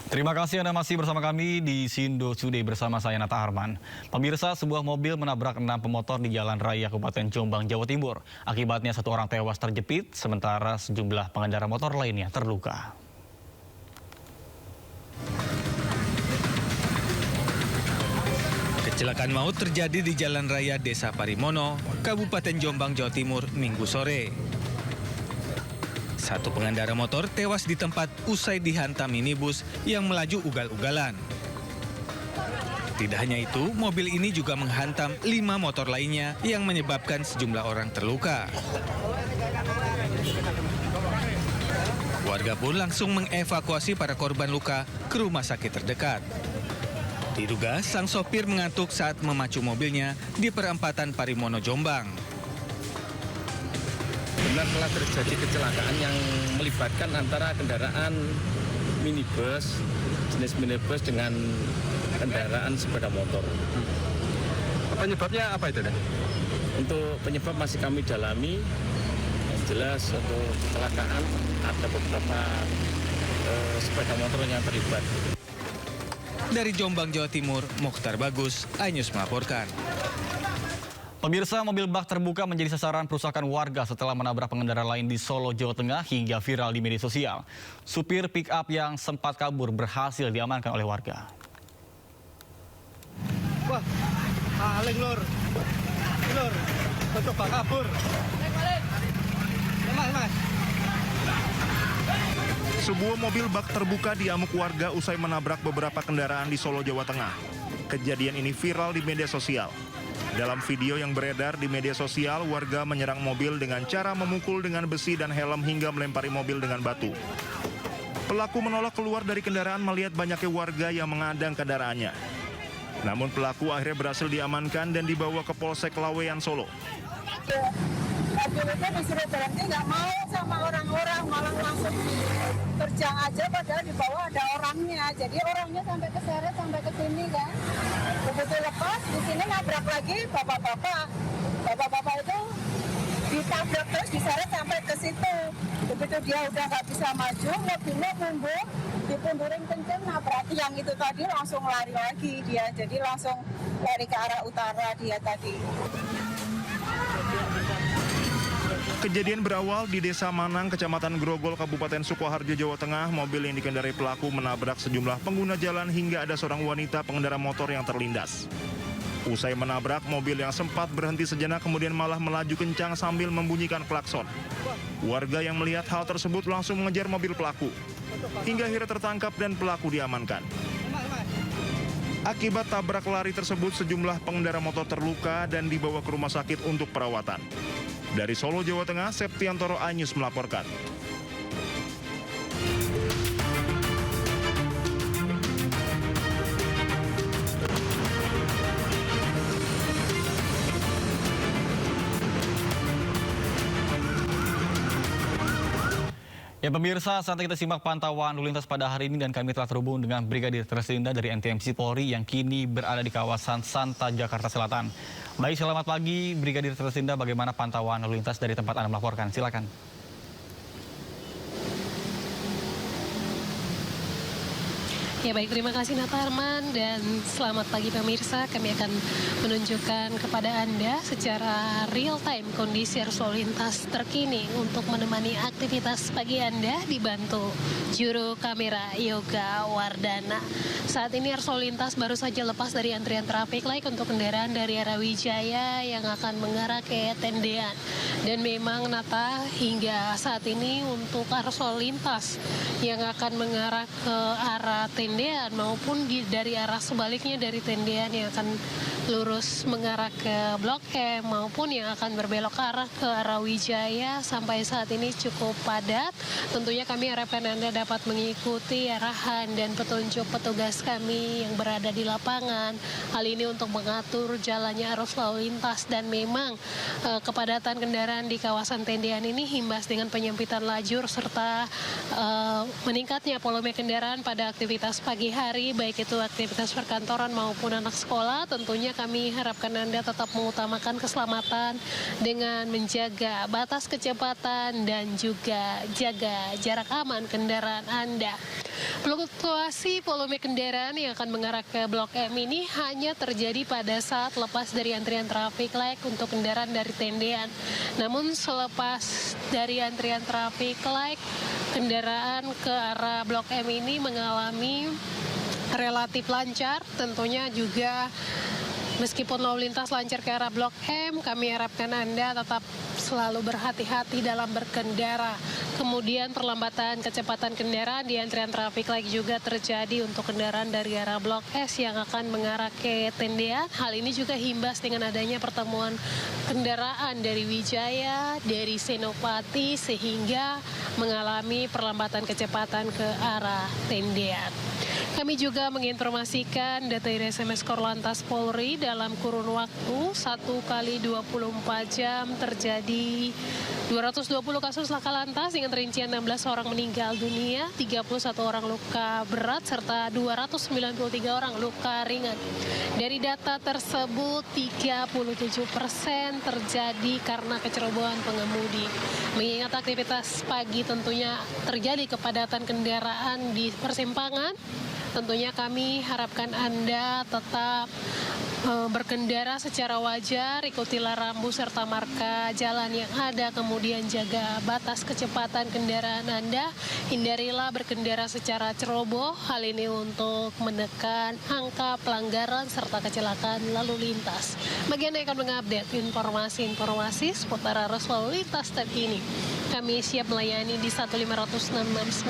Terima kasih Anda masih bersama kami di Sindo Today bersama saya Nata Arman. Pemirsa, sebuah mobil menabrak 6 pemotor di Jalan Raya Kabupaten Jombang, Jawa Timur. Akibatnya 1 orang tewas terjepit, sementara sejumlah pengendara motor lainnya terluka. Kecelakaan maut terjadi di Jalan Raya Desa Parimono, Kabupaten Jombang, Jawa Timur, Minggu sore. 1 pengendara motor tewas di tempat usai dihantam minibus yang melaju ugal-ugalan. Tidak hanya itu, mobil ini juga menghantam 5 motor lainnya yang menyebabkan sejumlah orang terluka. Warga pun langsung mengevakuasi para korban luka ke rumah sakit terdekat. Diduga sang sopir mengantuk saat memacu mobilnya di perempatan Parimono, Jombang. Benar telah terjadi kecelakaan yang melibatkan antara kendaraan minibus, jenis minibus dengan kendaraan sepeda motor. Penyebabnya apa itu, Dan? Untuk penyebab masih kami dalami. Yang jelas untuk kecelakaan ada beberapa sepeda motor yang terlibat. Dari Jombang, Jawa Timur, Mokhtar Bagus, iNews melaporkan. Pemirsa, mobil bak terbuka menjadi sasaran perusakan warga setelah menabrak pengendara lain di Solo, Jawa Tengah hingga viral di media sosial. Supir pick-up yang sempat kabur berhasil diamankan oleh warga. Wah, paling lur, coba kabur. Mas. Sebuah mobil bak terbuka diamuk warga usai menabrak beberapa kendaraan di Solo, Jawa Tengah. Kejadian ini viral di media sosial. Dalam video yang beredar di media sosial, warga menyerang mobil dengan cara memukul dengan besi dan helm hingga melempari mobil dengan batu. Pelaku menolak keluar dari kendaraan melihat banyaknya warga yang mengadang kendaraannya. Namun pelaku akhirnya berhasil diamankan dan dibawa ke Polsek Laweyan, Solo. Mobilnya disuruh berhenti, nggak mau sama orang-orang, malah langsung terjang aja, padahal di bawah ada orangnya. Jadi orangnya sampai keseret, sampai ke sini kan. Begitu lepas, di sini nabrak lagi bapak-bapak. Bapak-bapak itu ditabrak terus diseret sampai ke situ. Begitu dia udah nggak bisa maju, mobilnya mundur, dipundurin kenceng, nabrak yang itu tadi langsung lari lagi dia. Jadi langsung lari ke arah utara dia tadi. Kejadian berawal di Desa Manang, Kecamatan Grogol, Kabupaten Sukoharjo, Jawa Tengah. Mobil yang dikendarai pelaku menabrak sejumlah pengguna jalan hingga ada seorang wanita pengendara motor yang terlindas. Usai menabrak, mobil yang sempat berhenti sejenak kemudian malah melaju kencang sambil membunyikan klakson. Warga yang melihat hal tersebut langsung mengejar mobil pelaku. Hingga akhirnya tertangkap dan pelaku diamankan. Akibat tabrak lari tersebut, sejumlah pengendara motor terluka dan dibawa ke rumah sakit untuk perawatan. Dari Solo, Jawa Tengah, Septiantoro, iNews melaporkan. Ya pemirsa, saatnya kita simak pantauan lalu lintas pada hari ini dan kami telah terhubung dengan Brigadir Tersinda dari NTMC Polri yang kini berada di kawasan Santa, Jakarta Selatan. Baik, selamat pagi Brigadir Tersinda, bagaimana pantauan lalu lintas dari tempat Anda melaporkan? Silakan. Ya baik, terima kasih Nata Arman dan selamat pagi pemirsa. Kami akan menunjukkan kepada Anda secara real time kondisi arus lalu lintas terkini untuk menemani aktivitas pagi Anda dibantu juru kamera Yoga Wardana. Saat ini arus lalu lintas baru saja lepas dari antrian traffic light untuk kendaraan dari arah Wijaya yang akan mengarah ke Tendean. Dan memang Nata, hingga saat ini untuk arus lalu lintas yang akan mengarah ke arah Tendean maupun dari arah sebaliknya dari Tendean yang akan lurus mengarah ke Blok M maupun yang akan berbelok ke arah Wijaya sampai saat ini cukup padat. Tentunya kami harapkan Anda dapat mengikuti arahan dan petunjuk petugas kami yang berada di lapangan. Hal ini untuk mengatur jalannya arus lalu lintas dan memang kepadatan kendaraan di kawasan Tendean ini imbas dengan penyempitan lajur serta meningkatnya volume kendaraan pada aktivitas aktivitas pagi hari, baik itu aktivitas perkantoran maupun anak sekolah, tentunya kami harapkan Anda tetap mengutamakan keselamatan dengan menjaga batas kecepatan dan juga jaga jarak aman kendaraan Anda. Fluktuasi volume kendaraan yang akan mengarah ke Blok M ini hanya terjadi pada saat lepas dari antrian traffic light untuk kendaraan dari tendean. Namun selepas dari antrian traffic light, kendaraan ke arah Blok M ini mengalami relatif lancar. Tentunya juga meskipun lalu lintas lancar ke arah Blok M, kami harapkan Anda tetap selalu berhati-hati dalam berkendara. Kemudian perlambatan kecepatan kendaraan di antrian traffic light juga terjadi untuk kendaraan dari arah Blok S yang akan mengarah ke tendean. Hal ini juga imbas dengan adanya pertemuan kendaraan dari Wijaya, dari Senopati, sehingga mengalami perlambatan kecepatan ke arah tendean. Kami juga menginformasikan data dari SMS Korlantas Polri dalam kurun waktu 1 kali 24 jam terjadi 220 kasus laka lantas dengan rincian 16 orang meninggal dunia, 31 orang luka berat, serta 293 orang luka ringan. Dari data tersebut, 37% terjadi karena kecerobohan pengemudi. Mengingat aktivitas pagi tentunya terjadi kepadatan kendaraan di persimpangan, tentunya kami harapkan Anda tetap berkendara secara wajar, ikutilah rambu serta marka jalan yang ada, kemudian jaga batas kecepatan kendaraan Anda, hindarilah berkendara secara ceroboh, hal ini untuk menekan angka pelanggaran serta kecelakaan lalu lintas. Bagi Anda yang akan mengupdate informasi-informasi seputar arus lalu lintas terkini, kami siap melayani di 15669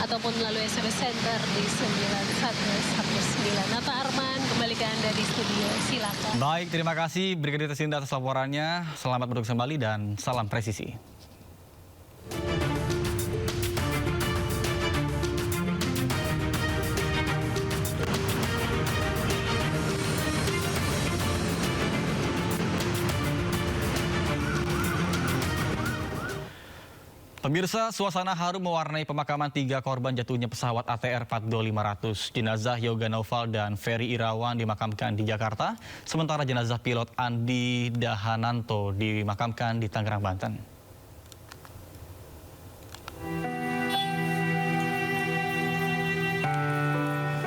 ataupun melalui SMS Center di 9119. Nata Arman, kembali ke Anda di studio, silakan. Baik, terima kasih Brigadir Tersinda atas laporannya. Selamat bertugas kembali dan salam presisi. Pemirsa, suasana haru mewarnai pemakaman 3 korban jatuhnya pesawat ATR 42500. Jenazah Yoga Naufal dan Ferry Irawan dimakamkan di Jakarta, sementara jenazah pilot Andi Dahananto dimakamkan di Tangerang, Banten.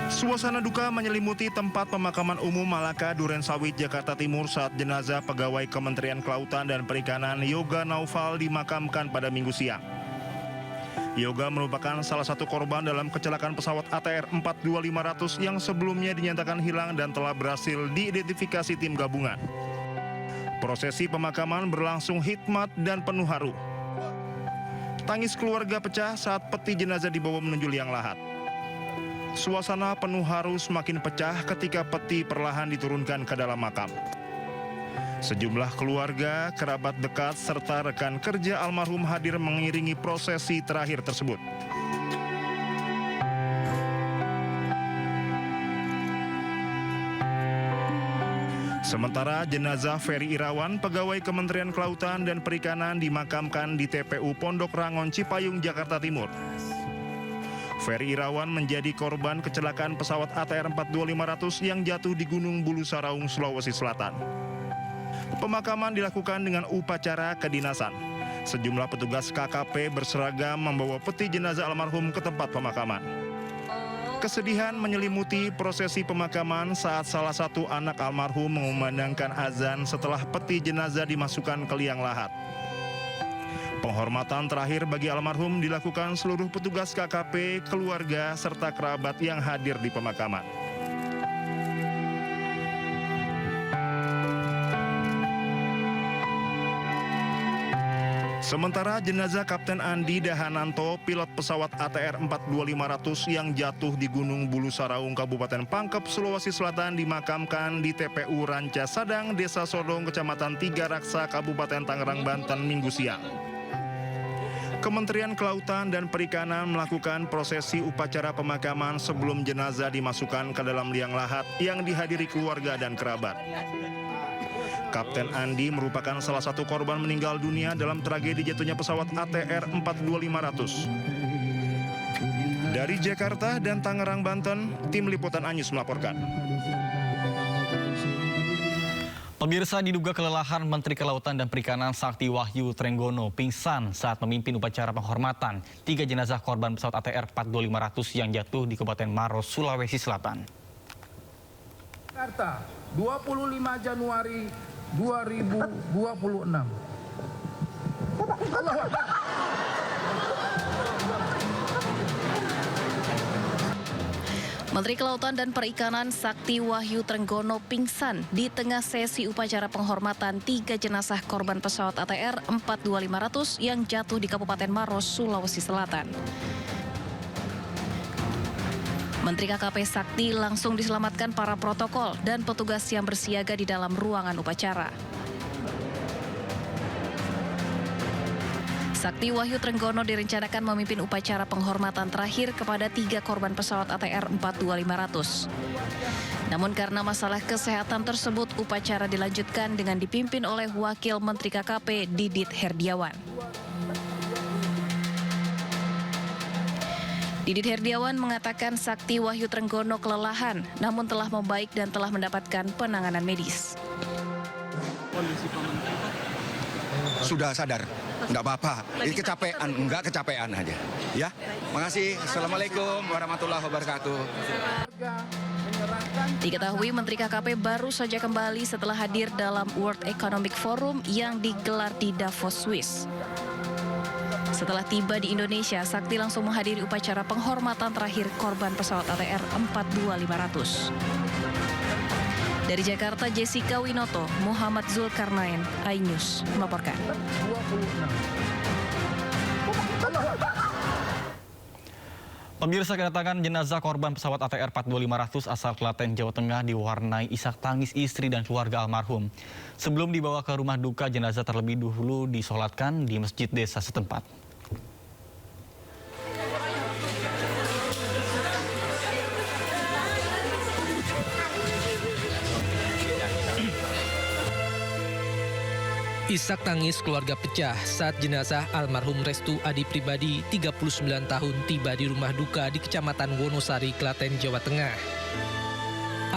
Suasana duka menyelimuti tempat pemakaman umum Malaka, Durensawit, Jakarta Timur saat jenazah pegawai Kementerian Kelautan dan Perikanan Yoga Naufal dimakamkan pada Minggu siang. Yoga merupakan salah satu korban dalam kecelakaan pesawat ATR 42500 yang sebelumnya dinyatakan hilang dan telah berhasil diidentifikasi tim gabungan. Prosesi pemakaman berlangsung hikmat dan penuh haru. Tangis keluarga pecah saat peti jenazah dibawa menuju liang lahat. Suasana penuh haru semakin pecah ketika peti perlahan diturunkan ke dalam makam. Sejumlah keluarga, kerabat dekat, serta rekan kerja almarhum hadir mengiringi prosesi terakhir tersebut. Sementara jenazah Ferry Irawan, pegawai Kementerian Kelautan dan Perikanan, dimakamkan di TPU Pondok Rangon, Cipayung, Jakarta Timur. Ferry Irawan menjadi korban kecelakaan pesawat ATR 42500 yang jatuh di Gunung Bulu Saraung, Sulawesi Selatan. Pemakaman dilakukan dengan upacara kedinasan. Sejumlah petugas KKP berseragam membawa peti jenazah almarhum ke tempat pemakaman. Kesedihan menyelimuti prosesi pemakaman saat salah satu anak almarhum mengumandangkan azan setelah peti jenazah dimasukkan ke liang lahat. Penghormatan terakhir bagi almarhum dilakukan seluruh petugas KKP, keluarga, serta kerabat yang hadir di pemakaman. Sementara jenazah Kapten Andi Dahananto, pilot pesawat ATR 42500 yang jatuh di Gunung Bulu Saraung, Kabupaten Pangkep, Sulawesi Selatan, dimakamkan di TPU Ranca Sadang, Desa Sodong, Kecamatan Tiga Raksa, Kabupaten Tangerang, Banten, Minggu siang. Kementerian Kelautan dan Perikanan melakukan prosesi upacara pemakaman sebelum jenazah dimasukkan ke dalam liang lahat yang dihadiri keluarga dan kerabat. Kapten Andi merupakan salah satu korban meninggal dunia dalam tragedi jatuhnya pesawat ATR 42500. Dari Jakarta dan Tangerang, Banten, tim liputan Anyus melaporkan. Pemirsa, diduga kelelahan Menteri Kelautan dan Perikanan Sakti Wahyu Trenggono pingsan saat memimpin upacara penghormatan 3 jenazah korban pesawat ATR 42500 yang jatuh di Kabupaten Maros, Sulawesi Selatan. Jakarta, 25 Januari 2026. Menteri Kelautan dan Perikanan Sakti Wahyu Trenggono pingsan di tengah sesi upacara penghormatan 3 jenazah korban pesawat ATR 42500 yang jatuh di Kabupaten Maros, Sulawesi Selatan. Menteri KKP Sakti langsung diselamatkan para protokol dan petugas yang bersiaga di dalam ruangan upacara. Sakti Wahyu Trenggono direncanakan memimpin upacara penghormatan terakhir kepada 3 korban pesawat ATR 42500. Namun karena masalah kesehatan tersebut, upacara dilanjutkan dengan dipimpin oleh Wakil Menteri KKP Didit Herdiawan. Didit Herdiawan mengatakan Sakti Wahyu Trenggono kelelahan, namun telah membaik dan telah mendapatkan penanganan medis. Sudah sadar, enggak apa-apa. Ini kecapean, enggak kecapean aja. Ya, makasih. Assalamualaikum warahmatullahi wabarakatuh. Diketahui Menteri KKP baru saja kembali setelah hadir dalam World Economic Forum yang digelar di Davos, Swiss. Setelah tiba di Indonesia, Sakti langsung menghadiri upacara penghormatan terakhir korban pesawat ATR 42500. Dari Jakarta, Jessica Winoto, Muhammad Zulkarnain, iNews melaporkan. Pemirsa, kedatangan jenazah korban pesawat ATR 42500 asal Klaten, Jawa Tengah diwarnai isak tangis istri dan keluarga almarhum. Sebelum dibawa ke rumah duka, jenazah terlebih dahulu disolatkan di masjid desa setempat. Isak tangis keluarga pecah saat jenazah almarhum Restu Adi Pribadi, 39 tahun, tiba di rumah duka di Kecamatan Wonosari, Klaten, Jawa Tengah.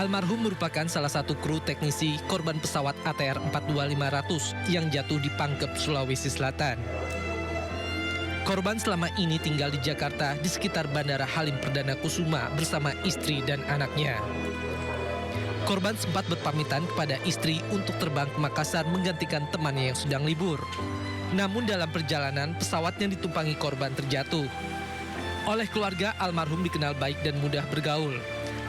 Almarhum merupakan salah satu kru teknisi korban pesawat ATR 42500 yang jatuh di Pangkep, Sulawesi Selatan. Korban selama ini tinggal di Jakarta di sekitar Bandara Halim Perdana Kusuma bersama istri dan anaknya. Korban sempat berpamitan kepada istri untuk terbang ke Makassar menggantikan temannya yang sedang libur. Namun dalam perjalanan, pesawat yang ditumpangi korban terjatuh. Oleh keluarga, almarhum dikenal baik dan mudah bergaul.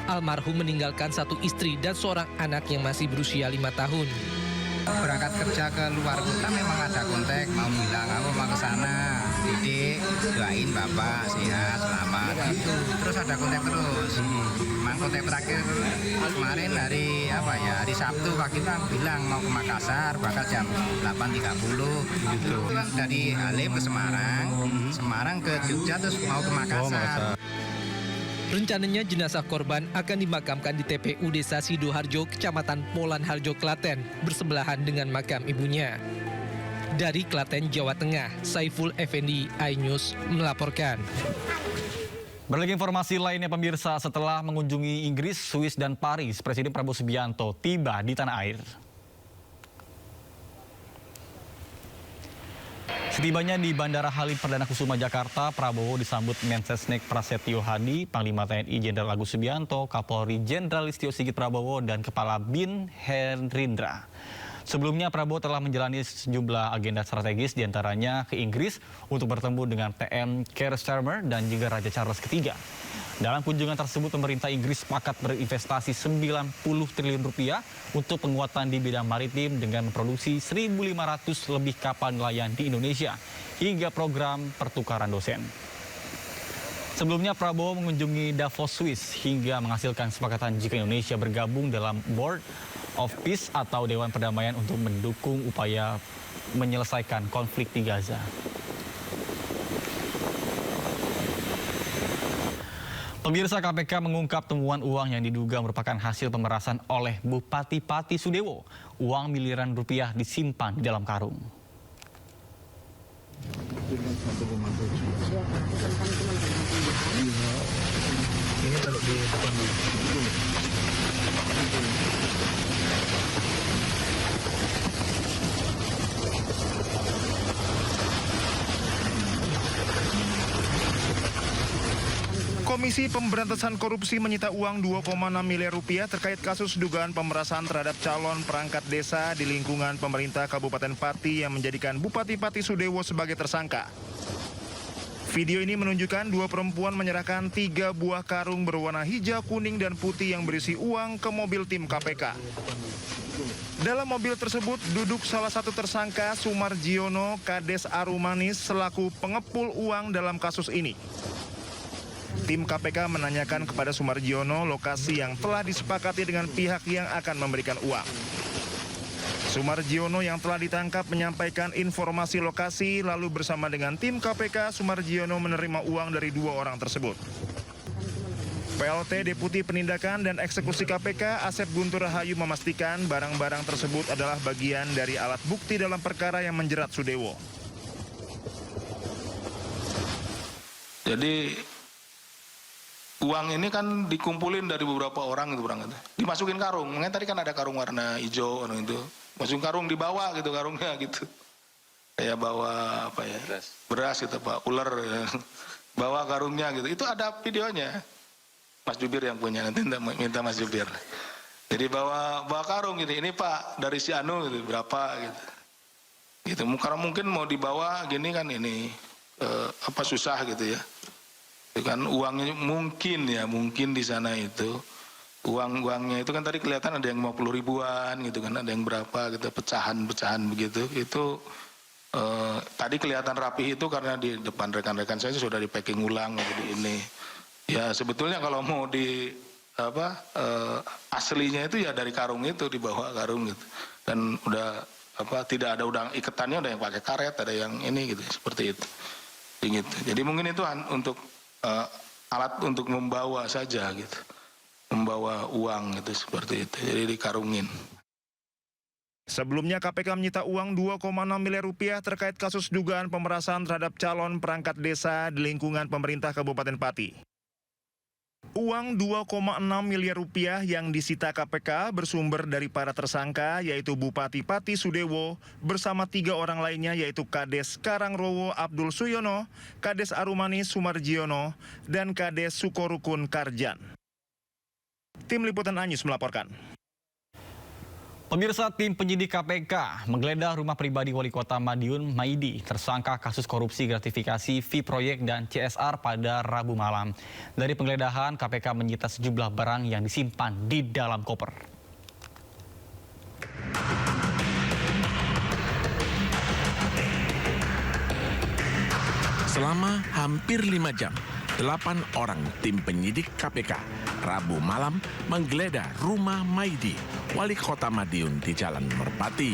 Almarhum meninggalkan 1 istri dan seorang anak yang masih berusia 5 tahun. Berangkat kerja ke luar kota memang ada kontak, mau bilang aku mau ke sana, Didik, doain bapak sehat, selamat gitu. Terus ada kontak terus. Memang kontak terakhir kemarin hari Sabtu pagi bilang mau ke Makassar, bakal jam 8.30 gitu. Dari Halim ke Semarang, Semarang ke Jogja terus mau ke Makassar. Rencananya jenazah korban akan dimakamkan di TPU Desa Sidoharjo, Kecamatan Polan Harjo, Klaten, bersebelahan dengan makam ibunya. Dari Klaten, Jawa Tengah, Saiful Effendi, iNews melaporkan. Berlagi informasi lainnya, pemirsa, setelah mengunjungi Inggris, Swiss, dan Paris, Presiden Prabowo Subianto tiba di tanah air. Setibanya di Bandara Halim Perdana Kusuma, Jakarta, Prabowo disambut Mensesnek Prasetyo Hadi, Panglima TNI Jenderal Agus Subianto, Kapolri Jenderal Listio Sigit Prabowo, dan Kepala BIN Herindra. Sebelumnya, Prabowo telah menjalani sejumlah agenda strategis, diantaranya ke Inggris untuk bertemu dengan PM Keir Starmer dan juga Raja Charles III. Dalam kunjungan tersebut, pemerintah Inggris sepakat berinvestasi 90 triliun rupiah untuk penguatan di bidang maritim dengan memproduksi 1.500 lebih kapal nelayan di Indonesia hingga program pertukaran dosen. Sebelumnya, Prabowo mengunjungi Davos, Swiss hingga menghasilkan kesepakatan jika Indonesia bergabung dalam Board of Peace atau Dewan Perdamaian untuk mendukung upaya menyelesaikan konflik di Gaza. Pemirsa, KPK mengungkap temuan uang yang diduga merupakan hasil pemerasan oleh Bupati Pati Sudewo. Uang miliaran rupiah disimpan di dalam karung. Ini taruh di depan dulu. Komisi Pemberantasan Korupsi menyita uang 2,6 miliar rupiah terkait kasus dugaan pemerasan terhadap calon perangkat desa di lingkungan pemerintah Kabupaten Pati yang menjadikan Bupati Pati Sudewo sebagai tersangka. Video ini menunjukkan dua perempuan menyerahkan 3 buah karung berwarna hijau, kuning, dan putih yang berisi uang ke mobil tim KPK. Dalam mobil tersebut duduk salah satu tersangka, Sumarjiono Kades Arumanis, selaku pengepul uang dalam kasus ini. Tim KPK menanyakan kepada Sumarjiono lokasi yang telah disepakati dengan pihak yang akan memberikan uang. Sumarjiono yang telah ditangkap menyampaikan informasi lokasi, lalu bersama dengan tim KPK, Sumarjiono menerima uang dari 2 orang tersebut. PLT Deputi Penindakan dan Eksekusi KPK Asep Guntur Rahayu memastikan barang-barang tersebut adalah bagian dari alat bukti dalam perkara yang menjerat Sudewo. Jadi uang ini kan dikumpulin dari beberapa orang gitu, dimasukin karung. Makanya tadi kan ada karung warna hijau, itu masukin karung, dibawa gitu karungnya gitu. Kayak bawa apa ya? Beras gitu Pak, ular ya. Bawa karungnya gitu. Itu ada videonya. Mas Jubir yang punya, nanti minta Mas Jubir. Jadi bawa karung gitu. Ini Pak dari si Anu gitu, berapa gitu. Gitu. Karena mungkin mau dibawa gini kan ini susah gitu ya. Kan uangnya mungkin di sana itu uangnya itu kan tadi kelihatan ada yang 50 ribuan gitu kan, ada yang berapa gitu, pecahan begitu. Itu tadi kelihatan rapi itu karena di depan rekan-rekan saya sudah di packing ulang jadi ini. Ya sebetulnya kalau mau di aslinya itu ya dari karung itu, dibawa karung gitu. Dan udah tidak ada udang iketannya, ada yang pakai karet, ada yang ini gitu, seperti itu. Gitu. Jadi mungkin itu untuk alat untuk membawa saja gitu, membawa uang gitu, seperti itu, jadi dikarungin. Sebelumnya KPK menyita uang 2,6 miliar rupiah terkait kasus dugaan pemerasan terhadap calon perangkat desa di lingkungan pemerintah Kabupaten Pati. Uang 2,6 miliar rupiah yang disita KPK bersumber dari para tersangka, yaitu Bupati Pati Sudewo bersama 3 orang lainnya, yaitu Kades Karangrowo Abdul Suyono, Kades Arumanis Sumarjiono, dan Kades Sukorukun Karjan. Tim Liputan Anyus melaporkan. Pemirsa, tim penyidik KPK menggeledah rumah pribadi Wali Kota Madiun Maidi tersangka kasus korupsi gratifikasi fee proyek dan CSR pada Rabu malam. Dari penggeledahan, KPK menyita sejumlah barang yang disimpan di dalam koper. Selama hampir 5 jam, 8 orang tim penyidik KPK Rabu malam menggeledah rumah Maidi, Wali Kota Madiun di Jalan Merpati.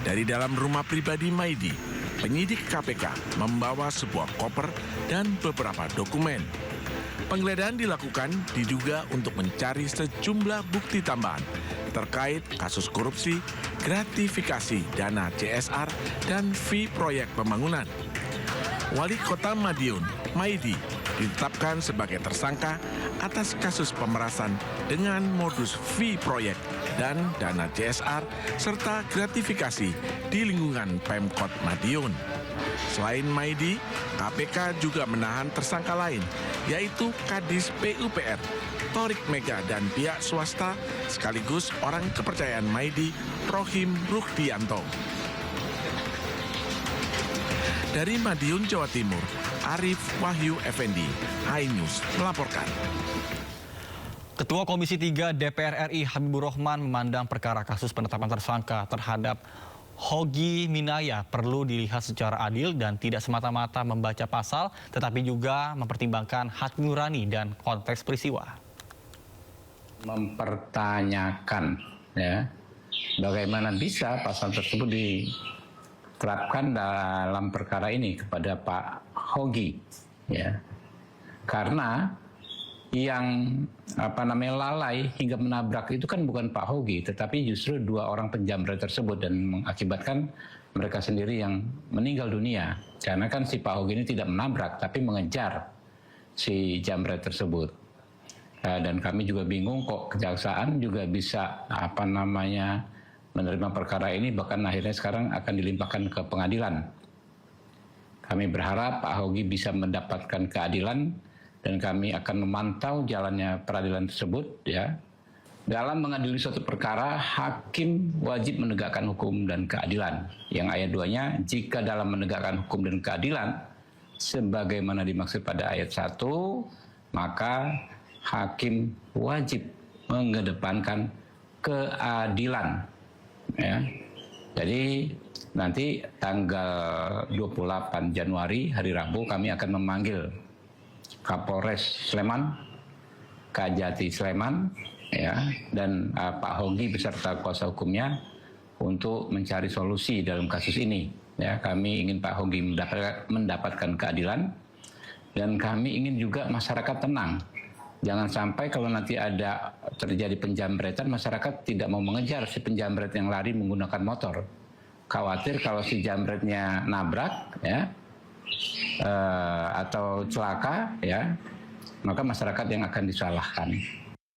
Dari dalam rumah pribadi Maidi, penyidik KPK membawa sebuah koper dan beberapa dokumen. Penggeledahan dilakukan diduga untuk mencari sejumlah bukti tambahan terkait kasus korupsi, gratifikasi dana CSR, dan fee proyek pembangunan. Wali Kota Madiun, Maidi, ditetapkan sebagai tersangka atas kasus pemerasan dengan modus fee proyek dan dana CSR serta gratifikasi di lingkungan Pemkot Madiun. Selain Maidi, KPK juga menahan tersangka lain, yaitu Kadis PUPR, Torik Mega, dan pihak swasta sekaligus orang kepercayaan Maidi, Rohim Ruhdianto. Dari Madiun, Jawa Timur, Arif Wahyu Effendi, iNews melaporkan. Ketua Komisi 3 DPR RI Habibur Rahman memandang perkara kasus penetapan tersangka terhadap Hogi Minaya perlu dilihat secara adil dan tidak semata-mata membaca pasal, tetapi juga mempertimbangkan hati nurani dan konteks peristiwa. Mempertanyakan ya, bagaimana bisa pasal tersebut diterapkan dalam perkara ini kepada Pak Hogi, ya, karena yang lalai hingga menabrak itu kan bukan Pak Hogi, tetapi justru 2 orang penjamret tersebut dan mengakibatkan mereka sendiri yang meninggal dunia. Karena kan si Pak Hogi ini tidak menabrak, tapi mengejar si jambret tersebut. Dan kami juga bingung kok kejaksaan juga bisa menerima perkara ini, bahkan akhirnya sekarang akan dilimpahkan ke pengadilan. Kami berharap Pak Hogi bisa mendapatkan keadilan dan kami akan memantau jalannya peradilan tersebut ya. Dalam mengadili suatu perkara, hakim wajib menegakkan hukum dan keadilan. Yang ayat 2-nya, jika dalam menegakkan hukum dan keadilan sebagaimana dimaksud pada ayat 1, maka hakim wajib mengedepankan keadilan. Ya. Jadi nanti tanggal 28 Januari, hari Rabu, kami akan memanggil Kapolres Sleman, Kajati Sleman, ya, dan Pak Hogi beserta kuasa hukumnya untuk mencari solusi dalam kasus ini. Ya, kami ingin Pak Hogi mendapatkan keadilan dan kami ingin juga masyarakat tenang. Jangan sampai kalau nanti ada terjadi penjambretan, masyarakat tidak mau mengejar si penjambret yang lari menggunakan motor. Khawatir kalau si jambretnya nabrak, ya, atau celaka, ya, maka masyarakat yang akan disalahkan.